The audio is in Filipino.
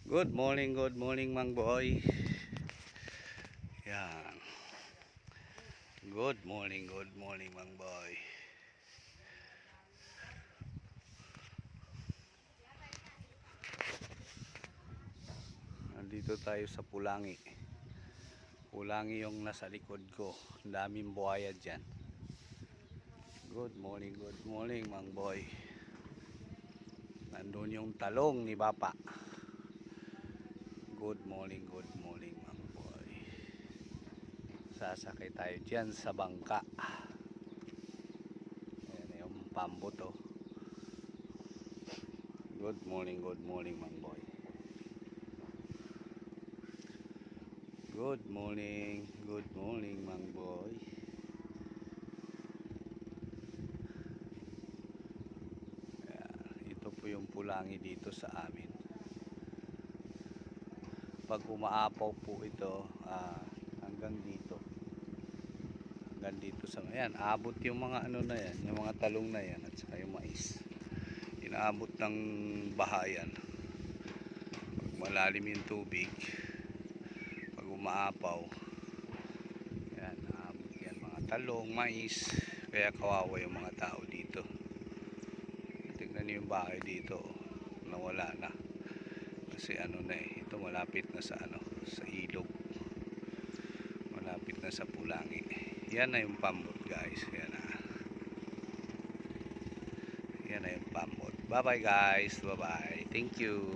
Good morning, Mang Boy. Yan. Good morning, Mang Boy. Nandito tayo sa Pulangi. Pulangi yung nasa likod ko. Ang daming buhaya dyan. Good morning, Mang Boy. Nandun yung talong ni Papa. Good morning, Mang Boy. Sasakay tayo dyan sa bangka. Ayan yung pambo to. Good morning, Mang Boy. Good morning, Mang Boy. Ayan, ito po yung Pulangi dito sa amin. Pag umaapaw po ito, hanggang dito sa ayan, abot yung mga ano na yan, yung mga talong na yan at saka yung mais. Inaabot ng bahayan. Pag malalim yung tubig, pag umaapaw, yan, abot yan mga talong, mais. Kaya kawawa yung mga tao dito. Tignan niyo yung bahay dito, nawala na. Kasi ano na ito malapit na sa sa ilog. Malapit na sa Pulangi. Yan na yung pambot, guys. Yan na yung pambot. Bye bye, guys. Bye bye. Thank you.